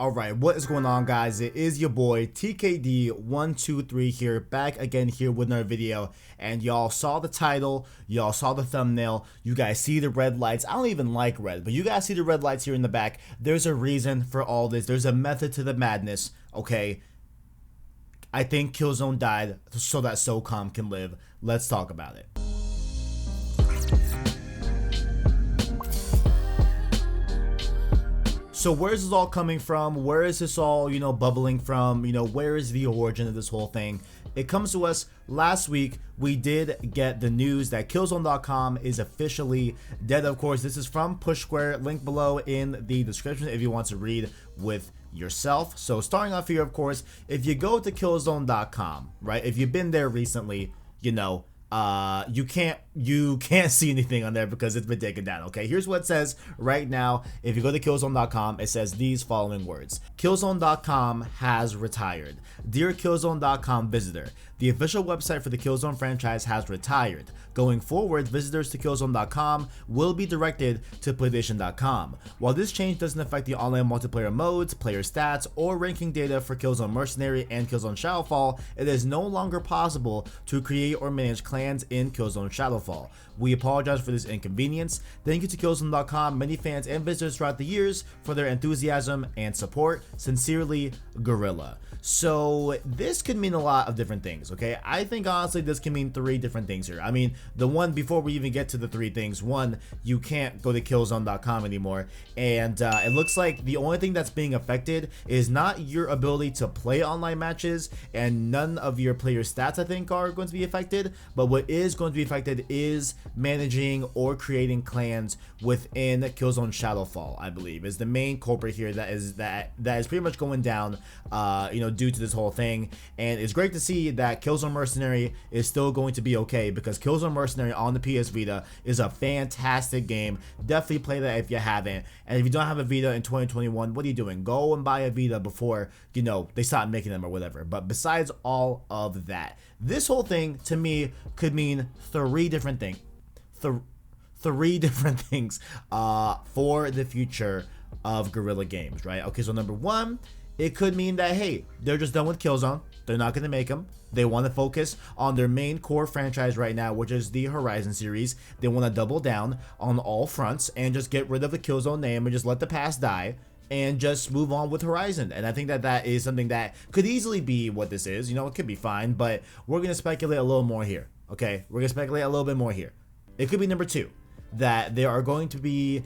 Alright, what is going on, guys? It is your boy TKD123 here, back again here with another video. And y'all saw the title, y'all saw the thumbnail, you guys see the red lights. I don't even like red, but you guys see the red lights here in the back. There's a reason for all this, there's a method to the madness, okay? I think Killzone died so that SOCOM can live. Let's talk about it. So where is this all coming from? Where is this all, bubbling from? Where is the origin of this whole thing? It comes to us last week. We did get the news that Killzone.com is officially dead. Of course, this is from Push Square. Link below in the description if you want to read with yourself. So starting off here, of course, if you go to Killzone.com, right? If you've been there recently, you can't see anything on there because it's been taken down. Okay, here's what it says right now. If you go to Killzone.com, it says these following words: Killzone.com has retired. Dear Killzone.com visitor, the official website for the Killzone franchise has retired. Going forward, visitors to Killzone.com will be directed to PlayStation.com. While this change doesn't affect the online multiplayer modes, player stats, or ranking data for Killzone Mercenary and Killzone Shadowfall, it is no longer possible to create or manage clans in Killzone Shadowfall. We apologize for this inconvenience. Thank you to Killzone.com, many fans and visitors throughout the years for their enthusiasm and support. Sincerely, Guerrilla. So this could mean a lot of different things, okay? I think honestly this can mean three different things here. I mean, the one, before we even get to the three things, one, you can't go to Killzone.com anymore, and it looks like the only thing that's being affected is not your ability to play online matches, and none of your player stats I think are going to be affected, but what is going to be affected is managing or creating clans within Killzone Shadowfall, I believe, is the main culprit here that is pretty much going down, due to this whole thing. And it's great to see that Killzone Mercenary is still going to be okay, because Killzone Mercenary on the PS Vita is a fantastic game. Definitely play that if you haven't. And if you don't have a Vita in 2021, what are you doing? Go and buy a Vita before, they stop making them or whatever. But besides all of that, this whole thing to me could mean three different things. Three different things for the future of Guerrilla Games, right? Okay, so number one, it could mean that, hey, they're just done with Killzone. They're not going to make them. They want to focus on their main core franchise right now, which is the Horizon series. They want to double down on all fronts and just get rid of the Killzone name and just let the past die and just move on with Horizon. And I think that that is something that could easily be what this is. It could be fine, but we're going to speculate a little more here, okay? We're going to speculate a little bit more here. It could be number two, that they are going to be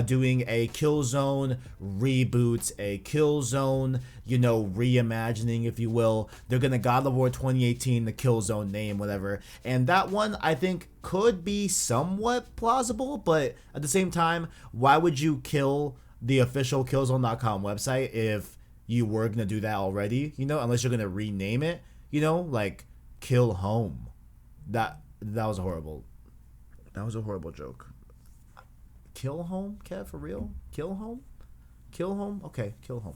doing a Killzone reboot, a Killzone, reimagining, if you will. They're going to God of War 2018, the Killzone name, whatever. And that one, I think, could be somewhat plausible, but at the same time, why would you kill the official Killzone.com website if you were going to do that already, unless you're going to rename it, like Kill Home. That was a horrible joke. Kill Home, Kev, for real? Kill Home? Kill Home? Okay, Kill Home.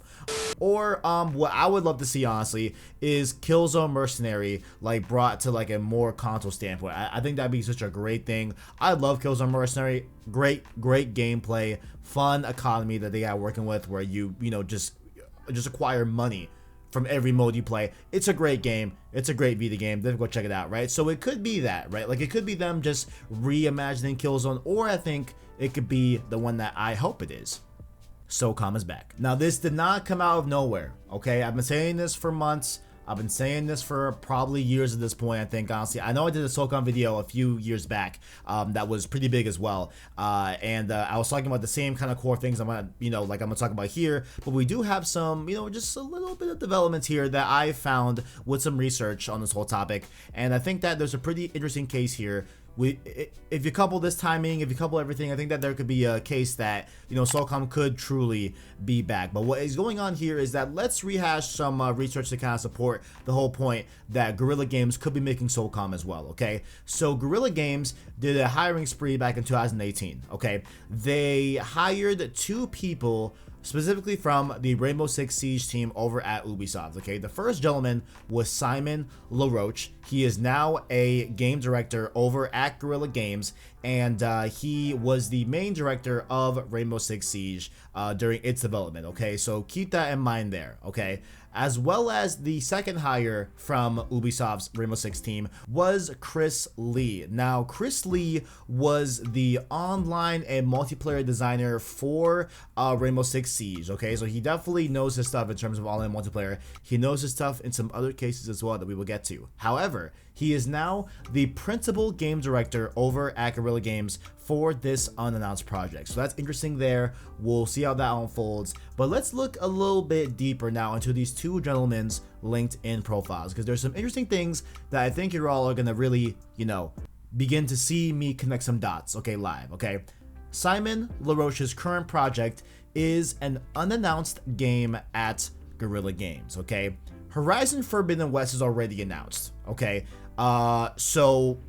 Or what I would love to see, honestly, is Killzone Mercenary brought to a more console standpoint. I think that'd be such a great thing. I love Killzone Mercenary. Great gameplay, fun economy that they got working with, where you just acquire money from every mode you play. It's a great game. It's a great Vita game. Then go check it out, right? So it could be that, right? It could be them just reimagining Killzone, or I think it could be the one that I hope it is. SOCOM is back. Now, this did not come out of nowhere, okay? I've been saying this for months. I've been saying this for probably years at this point, I think, honestly. I know I did a SOCOM video a few years back that was pretty big as well. And I was talking about the same kind of core things I'm gonna talk about here. But we do have some, just a little bit of developments here that I found with some research on this whole topic. And I think that there's a pretty interesting case here. If you couple this timing, if you couple everything, I think that there could be a case that, SOCOM could truly be back. But what is going on here is that let's rehash some research to kind of support the whole point that Guerrilla Games could be making SOCOM as well, okay? So Guerrilla Games did a hiring spree back in 2018, okay? They hired 2 people specifically from the Rainbow Six Siege team over at Ubisoft, okay? The first gentleman was Simon LaRoche. He is now a game director over at Guerrilla Games, and he was the main director of Rainbow Six Siege during its development. Okay, so keep that in mind there. Okay, as well as the second hire from Ubisoft's Rainbow Six team was Chris Lee. Now, Chris Lee was the online and multiplayer designer for Rainbow Six Siege. Okay, so he definitely knows his stuff in terms of online multiplayer. He knows his stuff in some other cases as well that we will get to. However, he is now the principal game director over at Guerrilla Games for this unannounced project. So that's interesting there. We'll see how that unfolds. But let's look a little bit deeper now into these two gentlemen's LinkedIn profiles, because there's some interesting things that I think you all are going to really, begin to see me connect some dots, okay, live, okay? Simon LaRoche's current project is an unannounced game at Guerrilla Games, okay? Horizon Forbidden West is already announced, okay? So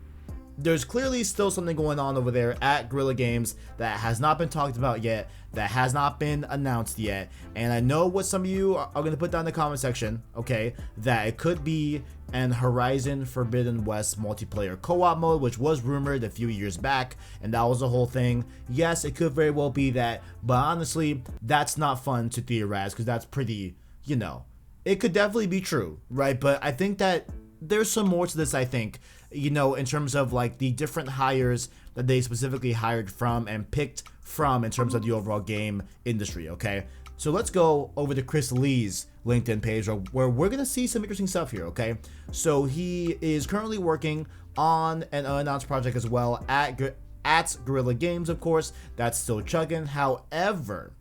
there's clearly still something going on over there at Guerrilla Games that has not been talked about yet, that has not been announced yet. And I know what some of you are going to put down in the comment section, okay, that it could be an Horizon Forbidden West multiplayer co-op mode, which was rumored a few years back, and that was the whole thing. Yes, it could very well be that, but honestly, that's not fun to theorize, because that's pretty, it could definitely be true, right? But I think that there's some more to this, I think, in terms of like the different hires that they specifically hired from and picked from in terms of the overall game industry, okay? So let's go over to Chris Lee's LinkedIn page where we're going to see some interesting stuff here, okay? So he is currently working on an unannounced project as well at Guerrilla Games, of course. That's still chugging. However,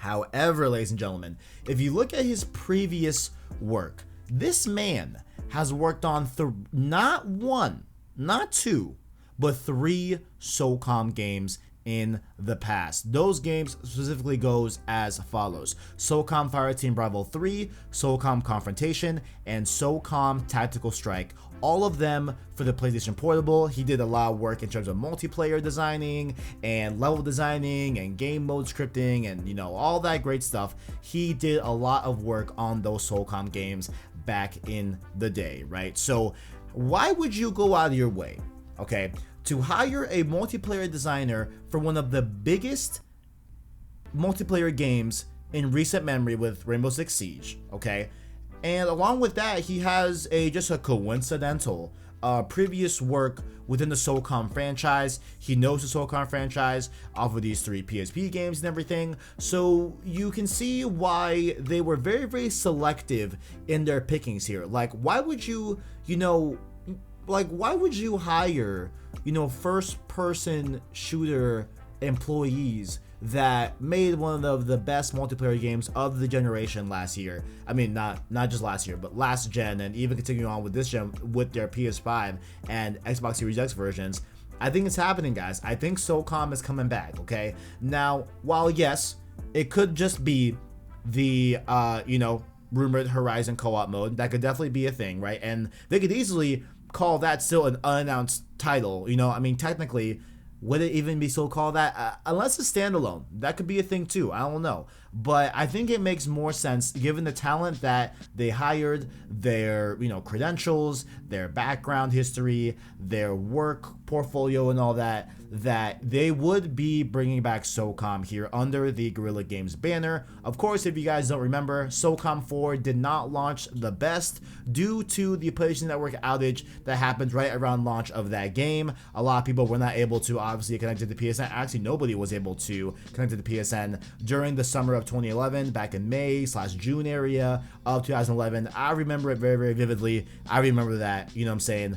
ladies and gentlemen, if you look at his previous work, this man has worked on not one, not two, but 3 SOCOM games in the past. Those games specifically goes as follows: SOCOM Fireteam Bravo 3, SOCOM Confrontation, and SOCOM Tactical Strike. All of them for the PlayStation Portable. He did a lot of work in terms of multiplayer designing and level designing and game mode scripting and all that great stuff. He did a lot of work on those SOCOM games back in the day, right? So why would you go out of your way, okay, to hire a multiplayer designer for one of the biggest multiplayer games in recent memory with Rainbow Six Siege, okay? And along with that, he has just a coincidental previous work within the SOCOM franchise. He knows the SOCOM franchise off of these 3 PSP games and everything. So you can see why they were very, very selective in their pickings here. Like, why would you, why would you hire, first person shooter employees that made one of the best multiplayer games of the generation last year? I mean, not just last year, but last gen, and even continuing on with this gen with their PS5 and Xbox Series X versions. I think it's happening, guys. I think SOCOM is coming back, okay? Now, while yes, it could just be the, rumored Horizon co-op mode, that could definitely be a thing, right? And they could easily call that still an unannounced title, I mean, technically, would it even be so called that? Unless it's standalone, that could be a thing too. I don't know. But I think it makes more sense given the talent that they hired, their credentials, their background history, their work portfolio and all that, that they would be bringing back SOCOM here under the Guerrilla Games banner. Of course, if you guys don't remember, SOCOM 4 did not launch the best due to the PlayStation Network outage that happened right around launch of that game. A lot of people were not able to obviously connect to the PSN. Actually, nobody was able to connect to the PSN during the summer of 2011, back in May/June area of 2011. I remember it very, very vividly. I remember that, you know what I'm saying?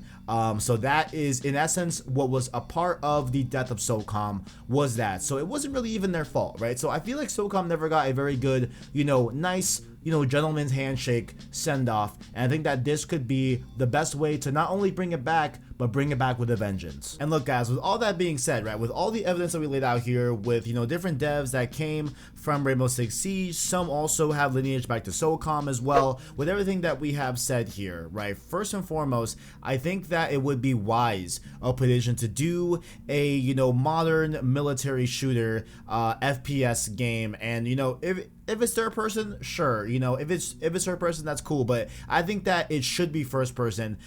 So that is, in essence, what was a part of the death of SOCOM was that. So it wasn't really even their fault, right? So I feel like SOCOM never got a very good, nice, gentleman's handshake send-off. And I think that this could be the best way to not only bring it back, but bring it back with a vengeance. And look, guys, with all that being said, right, with all the evidence that we laid out here, with, different devs that came from Rainbow Six Siege, some also have lineage back to SOCOM as well, with everything that we have said here, right, first and foremost, I think that it would be wise of PlayStation to do a, modern military shooter FPS game. And, if it's third person, sure. If it's third person, that's cool. But I think that it should be first person.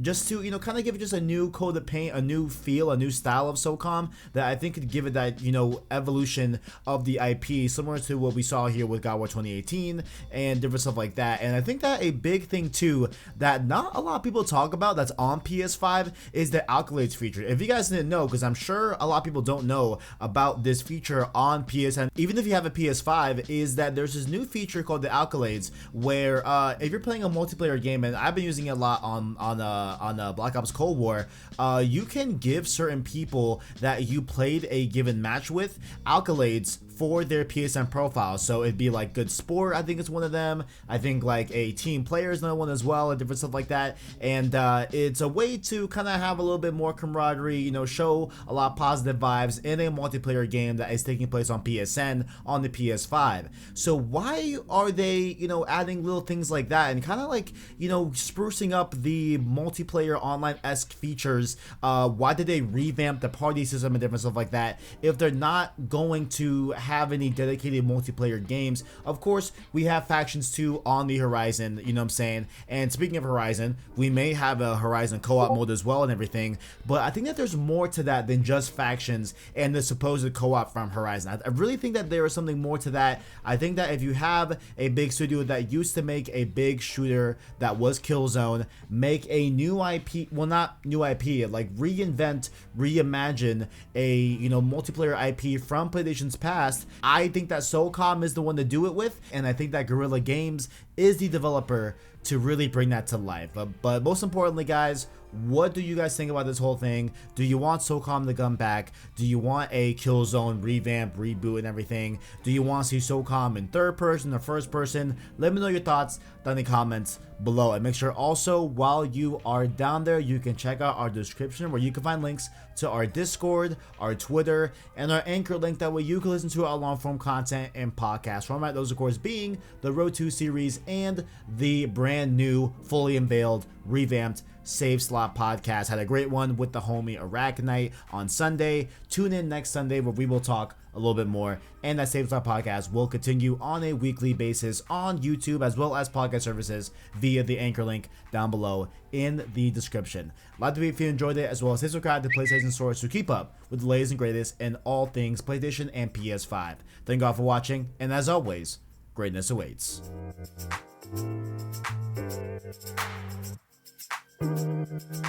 Just to kind of give it just a new coat of paint, a new feel, a new style of SOCOM that I think could give it that evolution of the IP, similar to what we saw here with God of War 2018 and different stuff like that. And I think that a big thing too that not a lot of people talk about that's on PS5 is the accolades feature. If you guys didn't know, because I'm sure a lot of people don't know about this feature on PSN, even if you have a PS5, is that there's this new feature called the accolades, where if you're playing a multiplayer game, and I've been using it a lot on Black Ops Cold War, you can give certain people that you played a given match with accolades for their PSN profile. So it'd be like good sport, I think it's one of them. I think like a team player is another one as well, and different stuff like that. And it's a way to kind of have a little bit more camaraderie, show a lot of positive vibes in a multiplayer game that is taking place on PSN on the PS5. So why are they, adding little things like that and kind of like, sprucing up the multiplayer online-esque features? Why did they revamp the party system and different stuff like that if they're not going to have any dedicated multiplayer games? Of course, we have factions too on the horizon, you know what I'm saying? And speaking of Horizon, we may have a Horizon co-op mode as well and everything, but I think that there's more to that than just factions and the supposed co-op from Horizon. I really think that there is something more to that. I think that if you have a big studio that used to make a big shooter that was Killzone, make a new IP, well, not new IP, like reinvent, reimagine a multiplayer IP from PlayStation's past, I think that SOCOM is the one to do it with, and I think that Guerrilla Games is the developer to really bring that to life. But most importantly, guys, what do you guys think about this whole thing? Do you want SOCOM to come back? Do you want a Killzone revamp, reboot, and everything? Do you want to see SOCOM in third person or first person? Let me know your thoughts down in the comments below. And make sure also, while you are down there, you can check out our description where you can find links to our Discord, our Twitter, and our Anchor link. That way you can listen to our long form content and podcast format. Those, of course, being the Road 2 series and the brand new, fully unveiled, revamped Save Slot podcast. Had a great one with the homie Arachnite on Sunday. Tune in next Sunday where we will talk a little bit more, and that Save Slot podcast will continue on a weekly basis on YouTube as well as podcast services via the Anchor link down below in the description. Like the video if you enjoyed it, as well as subscribe to PlayStation Source to keep up with the latest and greatest in all things PlayStation and PS5. Thank you all for watching, and as always, greatness awaits.